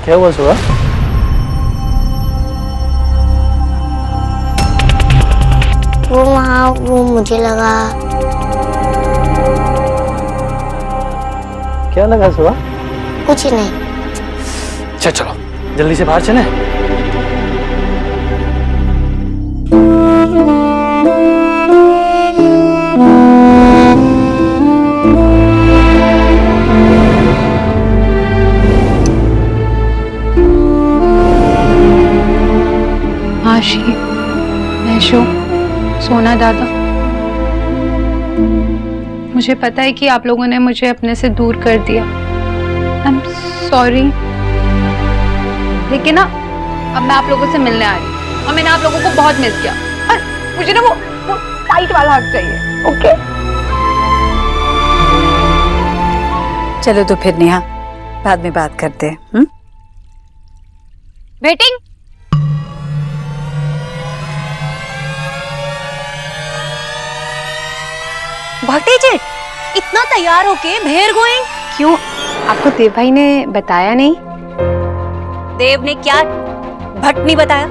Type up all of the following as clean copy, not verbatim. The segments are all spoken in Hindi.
क्या हुआ सुबह? वो मुझे लगा। क्या लगा सुबह? कुछ नहीं। अच्छा चलो जल्दी से बाहर चलें। आशी, मैशो, सोना दादा, मुझे पता है कि आप लोगों ने मुझे अपने से दूर कर दिया। I am sorry. लेकिन ना अब मैं आप लोगों से मिलने आ रही हूँ और मैंने आप लोगों को बहुत मिस किया और मुझे ना वो टाइट वाला हक चाहिए। ओके चलो तो फिर नेहा बाद में बात करते हैं। वेटिंग। What is it? इतना तैयार होके वेयर गोइंग? क्यों, आपको देव भाई ने बताया नहीं? देव ने क्या भट्ट नहीं बताया?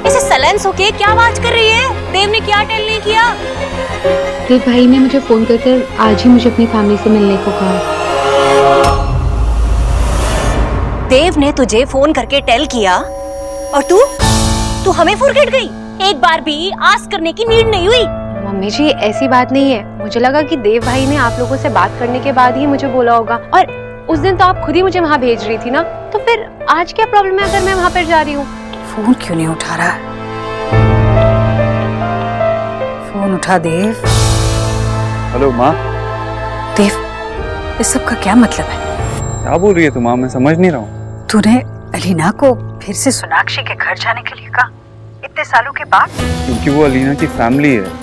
इसे सलेंस होके क्या आवाज कर रही है? देव ने क्या टेल नहीं किया? देव भाई ने मुझे फोन कर आज ही मुझे अपनी फैमिली से मिलने को कहा। देव ने तुझे फोन करके टेल किया और तू हमें फॉरगेट गई? एक बार भी आस्क करने की नीड नहीं हुई? मम्मी जी ऐसी बात नहीं है, मुझे लगा कि देव भाई ने आप लोगों से बात करने के बाद ही मुझे बोला होगा और उस दिन तो आप खुद ही मुझे वहाँ भेज रही थी ना, तो फिर आज क्या प्रॉब्लम है अगर मैं वहाँ पर जा रही हूँ? फोन क्यों नहीं उठा रहा? फोन उठा देव। हेलो माँ। देव, इस सब का क्या मतलब है? क्या बोल रही है तू माँ? मैं समझ नहीं रहा हूँ। तूने अलीना को फिर से सोनाक्षी के घर जाने के लिए कहा इतने सालों के बाद? क्योंकि वो अलीना की फैमिली है।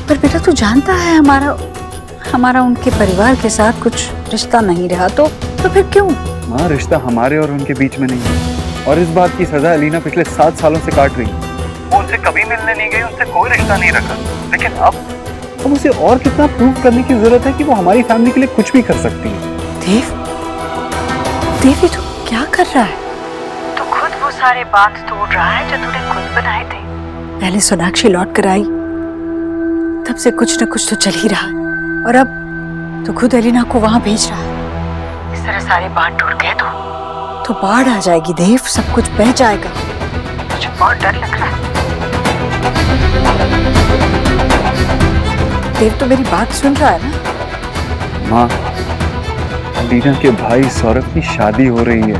पर बेटा तू जानता है हमारा उनके परिवार के साथ कुछ रिश्ता नहीं रहा, तो फिर क्यों? माँ रिश्ता हमारे और उनके बीच में नहीं है और इस बात की सजा अलीना पिछले 7 सालों से काट रही है। वो उनसे कभी मिलने नहीं गई, उनसे कोई रिश्ता नहीं रखा, लेकिन अब उसे और कितना प्रूव करने की जरूरत है कि वो हमारी फैमिली के लिए कुछ भी कर सकती है। देव ये तू क्या कर रहा है? तू खुद वो सारे बात तोड़ रहा है जो तूने खुद बनाए थे। पहले सोनाक्षी लौट कर आई, तब से कुछ न कुछ तो चल ही रहा है और अब तो खुद अलीना को वहां भेज रहा है। इस तरह सारे बांध टूट गए तो बाढ़ आ जाएगी देव, सब कुछ बह जाएगा। मुझे बहुत डर लग रहा है। देव तो मेरी बात सुन रहा है ना? माँ अलीना के भाई सौरभ की शादी हो रही है।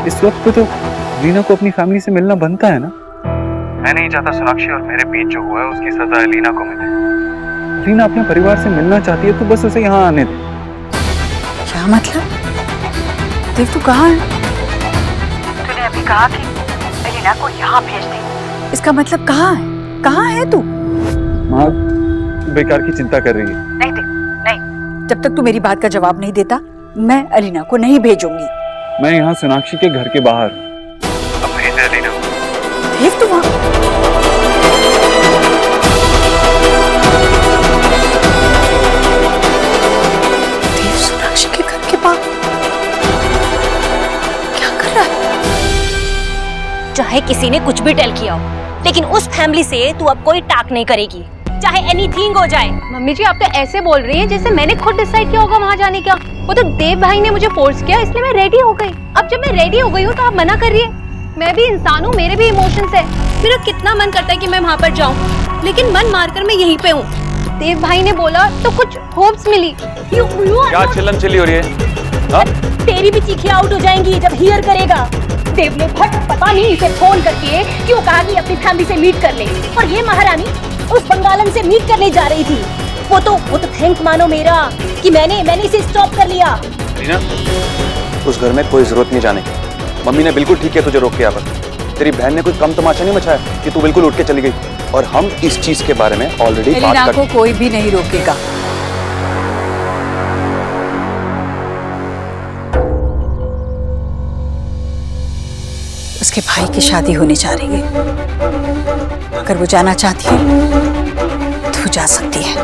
इस वक्त पे तो अलीना को अपनी फैमिली से मिलना बनता है ना। मैं नहीं चाहता सोनाक्षी और मेरे बीच जो हुआ है उसकी सजा अलीना को मिले। अलीना अपने परिवार से मिलना चाहती है तो बस उसे यहाँ आने दे। क्या मतलब? देव तू कहाँ है? तूने अभी कहा कि अलीना को यहाँ भेज दे, इसका मतलब कहाँ है? कहाँ है तू? माँ बेकार की चिंता कर रही है। नहीं देव, नहीं, जब तक तू मेरी बात का जवाब नहीं देता मैं अलीना को नहीं भेजूंगी। मैं यहाँ सोनाक्षी के घर के बाहर हूँ। अब भेज दे अलीना। देव तू वहाँ सोनाक्षी के घर के पास क्या कर रहा है? चाहे किसी ने कुछ भी टेल किया हो, लेकिन उस फैमिली से तू अब कोई टाक नहीं करेगी, चाहे एनीथिंग हो जाए। मम्मी जी आप तो ऐसे बोल रही हैं जैसे मैंने खुद डिसाइड किया होगा वहाँ जाने का। वो तो देव भाई ने मुझे फोर्स किया, इसलिए मैं रेडी हो गई। अब जब मैं रेडी हो गई हूँ तो आप मना कर रही है? मैं भी इंसान हूँ, मेरे भी इमोशंस है। मेरा कितना मन करता है कि मैं वहाँ पर जाऊँ, लेकिन मन मारकर मैं यहीं पे हूँ। देव भाई ने बोला तो कुछ होप्स मिली। क्या चिल्लम चिल्ली हो रही है? तेरी भी चीखें आउट हो जाएंगी जब हियर करेगा। देव ने भट्ट पता नहीं इसे फोन करके क्यों कहा कि अपनी फैमिली से मीट कर ले, और ये महारानी उस बंगालन से मीट करने जा रही थी। वो तो थैंक मानो मेरा कि मैंने इसे स्टॉप कर लिया। रीना, उस घर में कोई जरूरत नहीं जाने की। मम्मी ने बिल्कुल ठीक है तुझे रोक के यहाँ पर। तेरी बहन ने कोई कम तमाशा नहीं मचाया कि तू बिल्कुल उठ के चली गई, और हम इस चीज के बारे में ऑलरेडी बात कर। को कोई भी नहीं रोकेगा। उसके भाई की शादी होने जा रही है, अगर वो जाना चाहती है तो जा सकती है।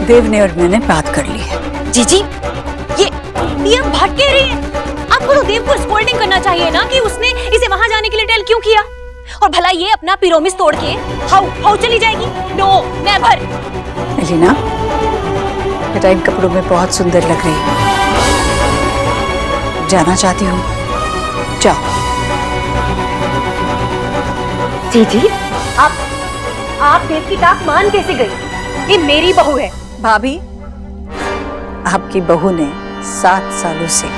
देव ने और मैंने बात कर ली है। जीजी, ये हम भटके रही है। आपको तो देव को स्कोल्डिंग करना चाहिए ना कि उसने इसे वहां जाने के लिए टेल क्यों किया। और भला ये अपना पिरोमिस तोड़ के हाउ चली जाएगी। No never. एलिना, बेटा इन कपड़ों में बहुत सुंदर लग रही है। जाना चाहती हूँ, जाओ। जी आप देव की टाक मान कैसे गई? ये मेरी बहू है। भाभी, आपकी बहू ने 7 सालों से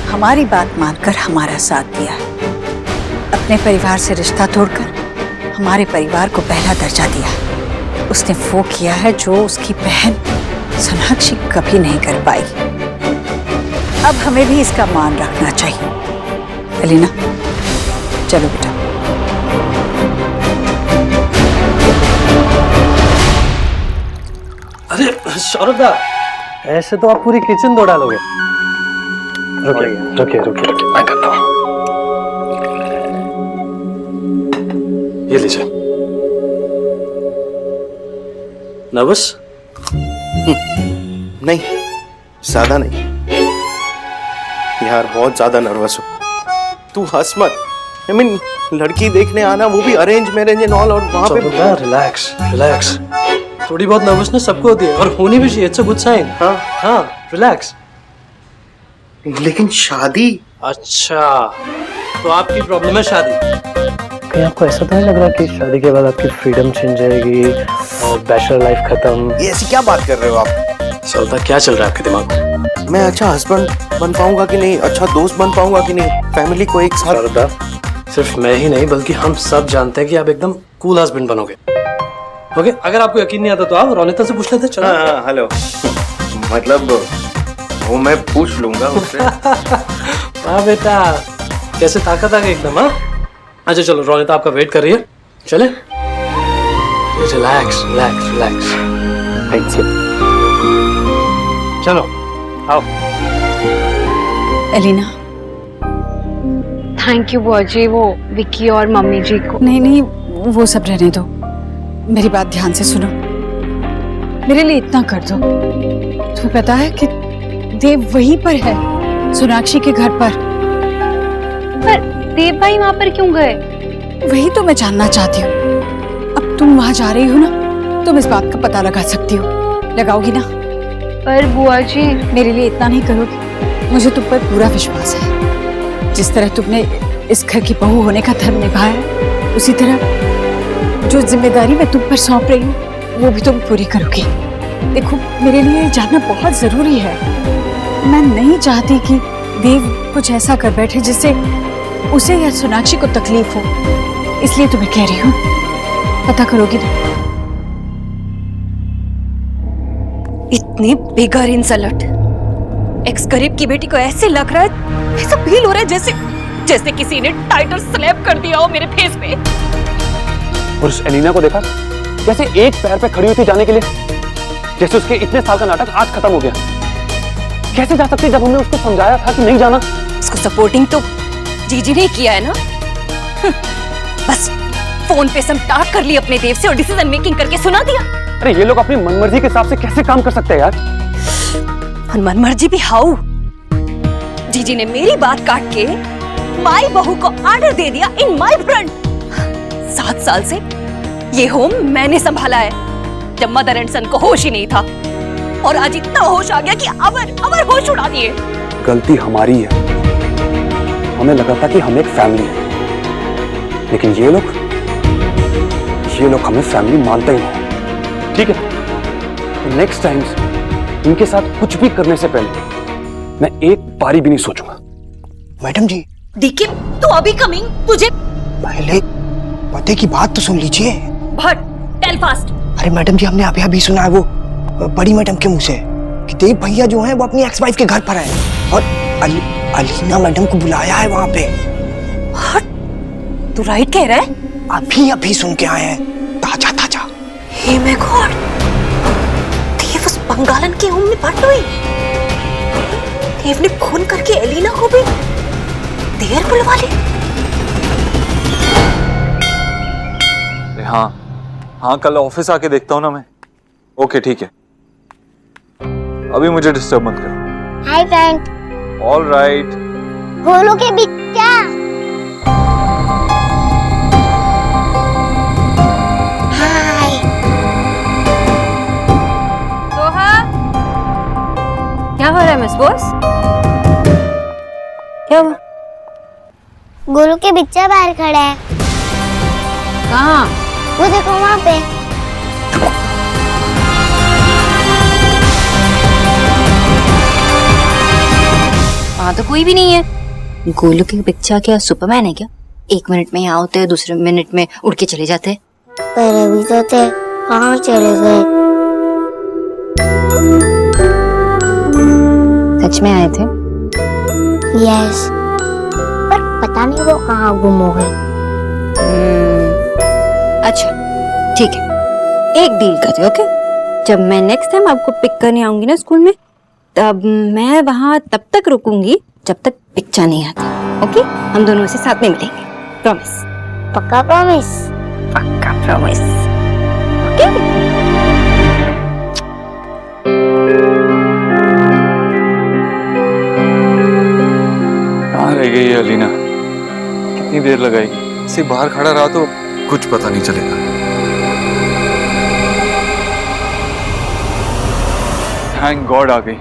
हमारी बात मानकर हमारा साथ दिया है। अपने परिवार से रिश्ता तोड़कर हमारे परिवार को पहला दर्जा दिया। उसने वो किया है जो उसकी बहन सोनाक्षी कभी नहीं कर पाई। अब हमें भी इसका मान रखना चाहिए। एलिना, चलो बेटा। अरे सौरभ दा, ऐसे तो आप पूरी किचन धो डालोगे। रुकिए मैं करता हूँ। ये लीजिए। नर्वस? नहीं, ज्यादा नहीं यार, बहुत ज्यादा नर्वस हूँ। तू हंस मत। I mean, लड़की देखने आना, वो भी अरेंज मैरेज एंड ऑल, और वहाँ पे रिलैक्स। थोड़ी बहुत नर्वसनेस सबको होती है और होनी भी चाहिए। It's a good sign. हाँ, रिलैक्स। लेकिन शादी? अच्छा, तो आपकी प्रॉब्लम है शादी। कहीं आपको ऐसा तो नहीं लग रहा कि शादी के बाद आपकी फ्रीडम छिन जाएगी और बैचलर लाइफ खत्म? ये ऐसी क्या बात कर रहे हो आप? सौरभ, क्या चल रहा है आपके दिमाग में? मैं अच्छा हस्बैंड बन पाऊंगा कि नहीं, अच्छा दोस्त बन पाऊंगा कि नहीं, फैमिली को एक साथ। सौरभ, सिर्फ मैं ही नहीं बल्कि हम सब जानते हैं कि आप एकदम कूल हस्बैंड बनोगे। ओके, अगर आपको यकीन नहीं आता तो आप रोनिता से पूछ लेते। चलो। हाँ, हेलो। मतलब वो मैं पूछ लूंगा उससे। हाँ बेटा, कैसे ताकत आ गई एकदम। हाँ, अच्छा चलो, रोनिता आपका वेट कर रही है, चले। रिलैक्स। चलो आओ। एलिना, थैंक यू बुआ जी, वो विक्की और मम्मी जी को। नहीं, वो सब रहने दो। मेरी बात ध्यान से सुनो। मेरे लिए इतना कर दो। तुम्हें पता है कि देव वहीं पर है, सोनाक्षी के घर पर। देव भाई वहाँ पर क्यों गए? वही तो मैं जानना चाहती हूँ। अब तुम वहाँ जा रही हो ना, तुम इस बात का पता लगा सकती हो। लगाओगी ना? पर बुआ जी, मेरे लिए इतना नहीं करोगी? मुझे तुम पर पूरा विश्वास है। जिस तरह तुमने इस घर की बहू होने का धर्म निभाया है, उसी तरह जो जिम्मेदारी मैं तुम पर सौंप रही हूँ वो भी तुम पूरी करोगी। देखो, मेरे लिए ये जानना बहुत जरूरी है। मैं नहीं चाहती कि देव कुछ ऐसा कर बैठे जिससे उसे या सोनाक्षी को तकलीफ हो, इसलिए तुम्हें कह रही हूँ, पता करोगी ना? इतनी बेकार इंसल्ट। एक्स गरीब की बेटी को ऐसे लग रहा है, ऐसा फील हो रहा है जैसे किसी ने टाइटर स्लैप कर दिया हो मेरे फेस पे। और उस एलिना को देखा कैसे एक पैर पे खड़ी हुई थी जाने के लिए, जैसे उसके इतने साल का नाटक आज खत्म हो गया। कैसे जा सकती जब हमने उसको समझाया था कि नहीं जाना। उसको सपोर्टिंग तो जीजी ने किया है ना। बस फोन पे संटाक कर ली अपने देव से और डिसीजन मेकिंग करके सुना दिया। अरे ये लोग अपनी मनमर्जी के हिसाब से कैसे काम कर सकते हैं यार। और मनमर्जी भी हाउ? जीजी ने मेरी बात काट के माई बहू को ऑर्डर दे दिया इन माई फ्रंट। 7 साल से ये होम मैंने संभाला है, जब मदर एंड सन को होश ही नहीं था, और आज इतना होश आ गया कि अवर होश उड़ा दिए। गलती हमारी है, हमें लगा था कि हम एक फैमिली है, लेकिन ये लोग हमें फैमिली मानते ही नहीं। ठीक है, नेक्स्ट टाइम इनके साथ कुछ भी करने से पहले मैं एक बारी भी नहीं सोचूंगा। मैडम जी, देखिए तू अभी कमिंग, तुझे पहले पते की बात तो सुन लीजिए। भट टेल फास्ट। अरे मैडम जी, हमने अभी सुना है वो बड़ी मैडम के मुंह से कि देव भैया जो हैं वो अपनी एक्स वाइफ के घर पर हैं और अलीना मैडम को बुलाया है वहाँ पे। तू राइट कह रहा है? अभी सुन के आए हैं, ताजा। हे माय गॉड, देव उस बंगालन के होम में भट हुई। देव ने फोन करके एलिना को भी देर बुलवा ली। हाँ, कल ऑफिस आके देखता हूँ ना मैं। ओके ठीक है, अभी मुझे डिस्टर्ब मत कर। Hi friend. All right. Golu के बिच्चा। हाय। सोहा, क्या हो रहा है मिस बॉस? क्या हुआ? गोलू के बिच्चा बाहर खड़ा है। कहाँ? वो देखो वहाँ पे। वहाँ तो कोई भी नहीं है। गोलू के बच्चा क्या सुपरमैन है क्या? 1 मिनट में यहाँ होते हैं, दूसरे मिनट में उड़ के चले जाते हैं। पर अभी तो थे, कहाँ चले गए? सच में आए थे? यस। पर पता नहीं वो कहाँ गुम हो गए। अच्छा ठीक है, एक डील करते हैं, ओके? जब मैं नेक्स्ट टाइम आपको पिक करने आऊंगी ना स्कूल में, तब मैं वहाँ तब तक रुकूंगी जब तक पिक्चा नहीं आता, ओके? हम दोनों इसे साथ में मिलेंगे, प्रॉमिस। पक्का प्रॉमिस? पक्का प्रॉमिस, ओके? कहाँ रह गई है अलीना? कितनी देर लगाएगी? इसे बाहर खड़ा रहा तो कुछ पता नहीं चलेगा। थैंक गॉड आ गई।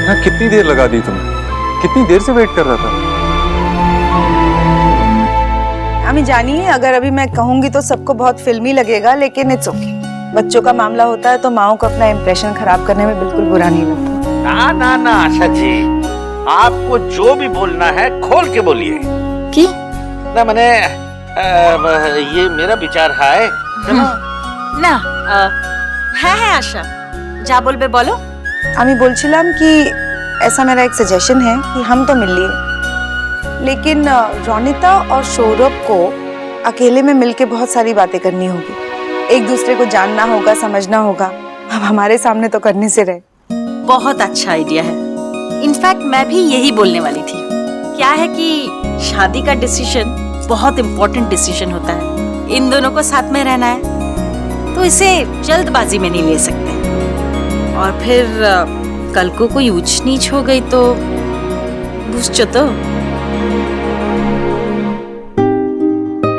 ना कितनी देर लगा दी तुमने? कितनी देर से वेट कर रहा था? हमें जानिए, अगर अभी मैं कहूंगी तो सबको बहुत फिल्मी लगेगा, लेकिन इट्स ओके। बच्चों का मामला होता है तो माओ को अपना इम्प्रेशन खराब करने में बिल्कुल बुरा नहीं लगता। ना ना ना आशा जी, आपको जो भी बोलना है खोल के बोलिए। की? ना मैंने ये मेरा विचार है না হ্যাঁ হ্যাঁ আশা যা বলবে বলো। আমি বলছিলাম कि ऐसा मेरा एक सजेशन है कि हम तो मिल लिए, लेकिन रोनिता और सौरभ को अकेले में मिलके बहुत सारी बातें करनी होगी। एक दूसरे को जानना होगा, समझना होगा। अब हमारे सामने तो करने से रहे। बहुत अच्छा आइडिया है। इनफैक्ट मैं भी यही बोलने वाली थी। क्या है कि शादी का डिसीजन बहुत इम्पोर्टेंट डिसीजन होता है। इन दोनों को साथ में रहना है तो इसे जल्दबाजी में नहीं ले सकते, और फिर कल को कोई ऊंच नीच हो गई तो बुझছো तो।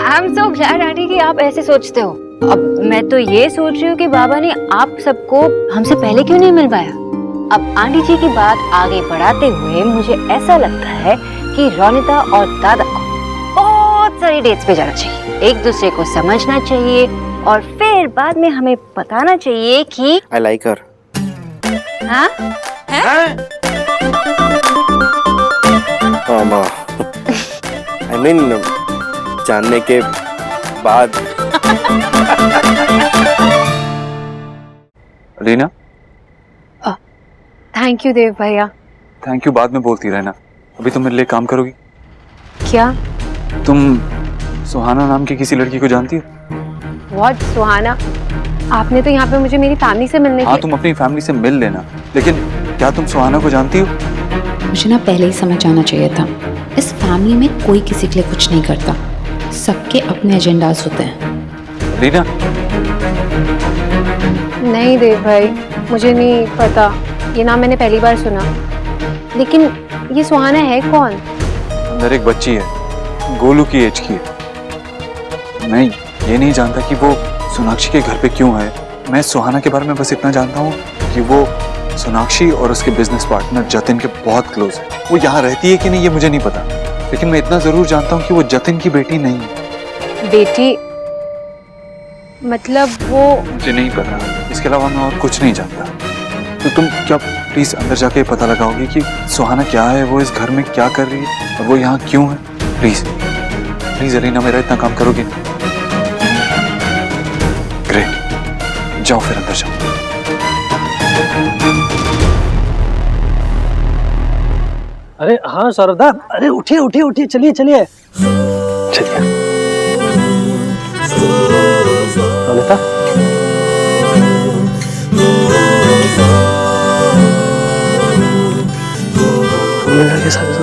I am so glad aunty कि आप ऐसे सोचते हो। अब मैं तो ये सोच रही हूँ कि बाबा ने आप सबको हमसे पहले क्यों नहीं मिलवाया। अब आंटी जी की बात आगे बढ़ाते हुए मुझे ऐसा लगता है कि रोनिता और दादा को बहुत सारी डेट्स पे जाना चाहिए, एक दूसरे को समझना चाहिए, और फिर बाद में हमें बताना चाहिए कि आई लाइक हर। हाँ? आई मीन जानने के बाद। अलीना, थैंक यू देव भैया। थैंक यू बाद में बोलती रहना। अभी तुम मेरे लिए काम करोगी? क्या? तुम सुहाना नाम की किसी लड़की को जानती हो? बहुत सुहाना, आपने तो यहाँ पे मुझे मेरी फैमिली से मिलने हाँ, तुम अपनी फैमिली से मिल लेना, लेकिन क्या तुम सुहाना को जानती हो? मुझे ना पहले ही समझ आना चाहिए था। इस फैमिली में कोई किसी के लिए कुछ नहीं करता, सबके अपने एजेंडाज होते हैं। रीना, नहीं देव भाई, मुझे नहीं पता, ये नाम मैंने पहली बार सुना। लेकिन ये सुहाना है कौन? अंदर एक बच्ची है, गोलू की एज की है। मैं ये नहीं जानता कि वो सोनाक्षी के घर पे क्यों है। मैं सुहाना के बारे में बस इतना जानता हूँ कि वो सोनाक्षी और उसके बिजनेस पार्टनर जतिन के बहुत क्लोज है। वो यहाँ रहती है कि नहीं ये मुझे नहीं पता, लेकिन मैं इतना जरूर जानता हूँ कि वो जतिन की बेटी नहीं है। बेटी मतलब वो? मुझे नहीं पता, इसके अलावा मैं और कुछ नहीं जानता। तो तुम क्या प्लीज अंदर जाके पता लगाओगी कि सुहाना क्या है, वो इस घर में क्या कर रही है और वो यहाँ क्यों है? प्लीज प्लीज अलीना, मेरा इतना काम करोगी? ग्रेट, जाओ फिर अंदर जाओ। अरे हाँ सौरभदा, अरे उठिए उठिए उठिए, चलिए चलिए चलिए। रोनिता, के साथ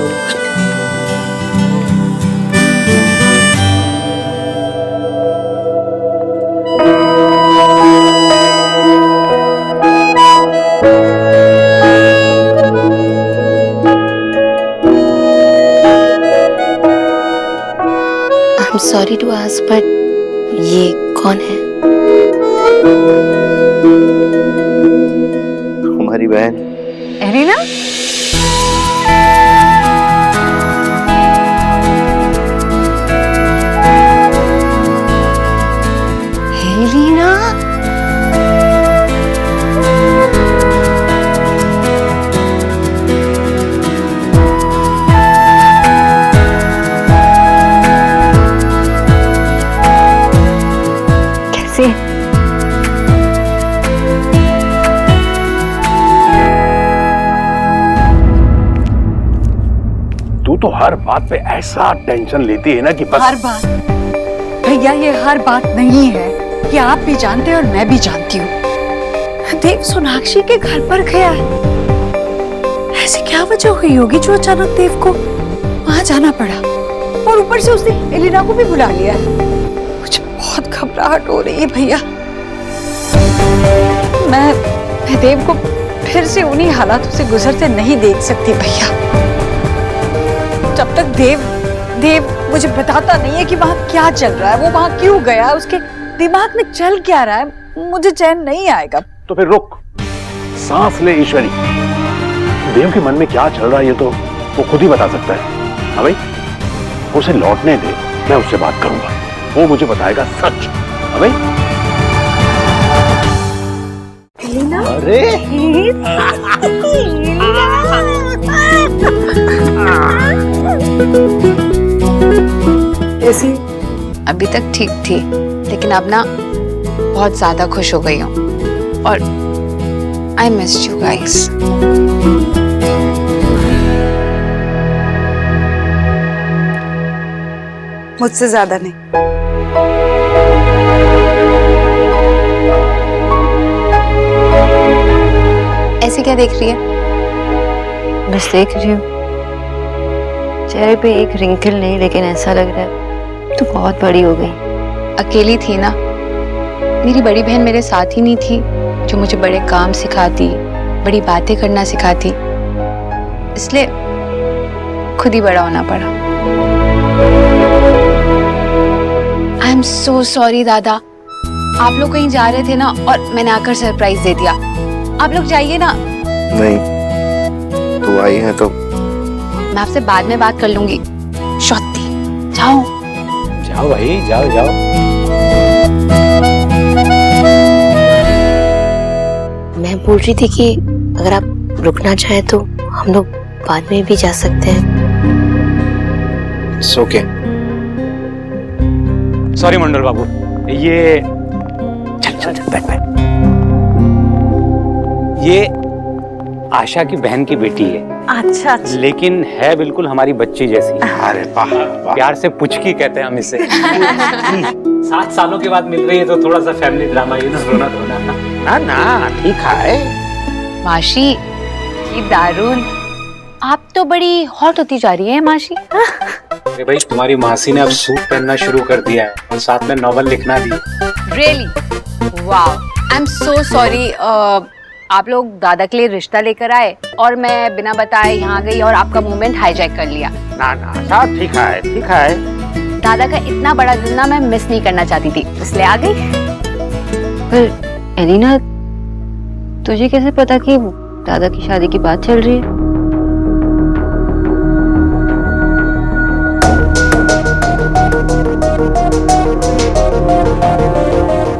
सॉरी टू आस्क बट ये कौन है? हमारी बहन एलिना? एलिना? कैसे? तू तो हर बात पे ऐसा टेंशन लेती है ना कि बस। हर बात भैया, ये हर बात नहीं है, ये आप भी जानते हैं और मैं भी जानती हूँ। देव सोनाक्षी के घर पर गया है। ऐसी क्या वजह हुई होगी जो अचानक देव को वहां जाना पड़ा, और ऊपर से उसने एलिना को भी बुला लिया है। मुझे बहुत घबराहट हो रही है भैया। मैं देव को फिर से उन्हीं हालातों से गुजरते नहीं देख सकती भैया। जब तक देव मुझे बताता नहीं है कि वहां क्या चल रहा है, वो वहां क्यों गया, उसके दिमाग में चल क्या रहा है, मुझे चैन नहीं आएगा। तो फिर रुक, सांस ले ईश्वरी। देव के मन में क्या चल रहा है ये तो वो खुद ही बता सकता है। हाँ भाई, उसे लौटने दे, मैं उससे बात करूंगा, वो मुझे बताएगा सच। हाँ भाई। अरे कैसी? अभी तक ठीक थी, लेकिन अब ना बहुत ज्यादा खुश हो गई हूँ और आई मिस यू गाइस। मुझसे ज्यादा नहीं। ऐसे क्या देख रही है? बस देख रही हूँ। चेहरे पे एक रिंकल नहीं, लेकिन ऐसा लग रहा है तू बहुत बड़ी हो गई। अकेली थी ना, मेरी बड़ी बहन मेरे साथ ही नहीं थी जो मुझे बड़े काम सिखाती, बड़ी बातें करना सिखाती, इसलिए खुद ही बड़ा होना पड़ा। आई एम सो सॉरी दादा, आप लोग कहीं जा रहे थे ना और मैंने आकर सरप्राइज दे दिया। आप लोग जाइए ना। नहीं, तू आई है तो मैं आपसे बाद में बात कर लूंगी। शौती, जाओ जाओ भाई, जाओ जाओ। मैं बोल रही थी कि अगर आप रुकना चाहे तो हम लोग बाद में भी जा सकते हैं। It's okay. सॉरी मंडल बाबू, ये चल चल चल बैठ बैठ। ये आशा की बहन की बेटी है। अच्छा। लेकिन है बिल्कुल हमारी बच्ची जैसी। अरे वाह, प्यार से पुचकी कहते हैं हम इसे। 7 सालों के बाद मिल रही है तो थोड़ा सा फैमिली ड्रामा, ये ना रोना धोना। ना ठीक है। माशी, ये दारुण। आप तो बड़ी हॉट होती जा रही है माशी। अरे भाई, तुम्हारी मासी ने अब सूट पहनना शुरू कर दिया है और साथ में नॉवल लिखना भी। Really? Wow, I am so sorry. आप लोग दादा के लिए रिश्ता लेकर आए और मैं बिना बताए यहाँ गई और आपका मोमेंट हाईजैक कर लिया। ना ना सब ठीक है, ठीक है। दादा का इतना बड़ा दिन ना मैं मिस नहीं करना चाहती थी, इसलिए आ गई। पर एलिना, तुझे कैसे पता कि दादा की शादी की बात चल रही है?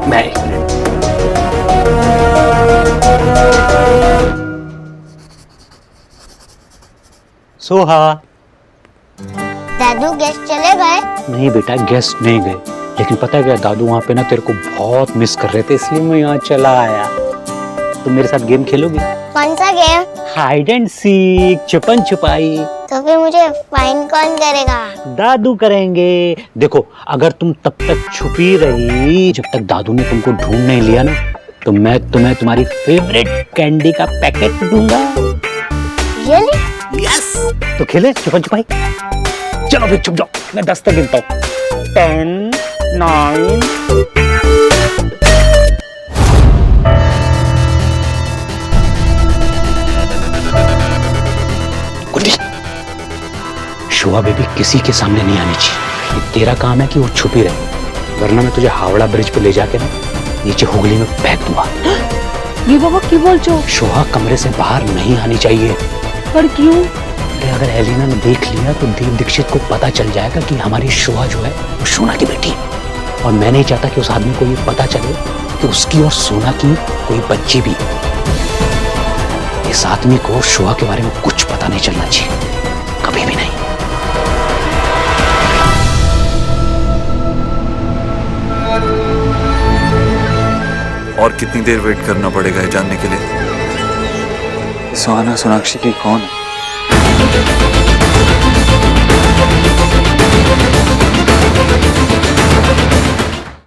मैं एक मिनट। सोहा। दादू गेस्ट चले गए? नहीं बेटा, गेस्ट नहीं गए, लेकिन पता है क्या, दादू वहाँ पे ना तेरे को बहुत मिस कर रहे थे, इसलिए मैं यहाँ चला आया। तुम मेरे साथ गेम खेलोगी? कौन सा गेम? हाइड एंड सीक, छुपन छुपाई। तो फिर मुझे फाइन कौन करेगा? दादू करेंगे। देखो, अगर तुम तब तक छुपी रही जब तक दादू ने तुमको ढूंढ नहीं लिया ना, तो मैं तुम्हें तुम्हारी फेवरेट कैंडी का पैकेट दूंगा। Really? यस। तो खेले छुपन छुपाई? चलो फिर छुप जाओ, मैं 10 तक गिनता हूँ। 10, 9। शुआ बेबी किसी के सामने नहीं आनी चाहिए। कि तेरा काम है कि वो छुपी रहे, वरना मैं तुझे हावड़ा ब्रिज पे ले जाके ना नीचे हुगली में फेंक दूंगा। ये बाबा क्यों बोल चो? सोहा कमरे से बाहर नहीं आनी चाहिए। पर क्यों? अगर एलिना ने देख लिया तो देव दीक्षित को पता चल जाएगा कि हमारी सोहा जो है वो सोना की बेटी है, और मैं नहीं चाहता कि उस आदमी को ये पता चले कि उसकी और सोना की कोई बच्ची भी है। इस आदमी को सोहा के बारे में कुछ पता नहीं चलना चाहिए, कभी भी नहीं। और कितनी देर वेट करना पड़ेगा ये जानने के लिए सुहाना सोनाक्षी की कौन है?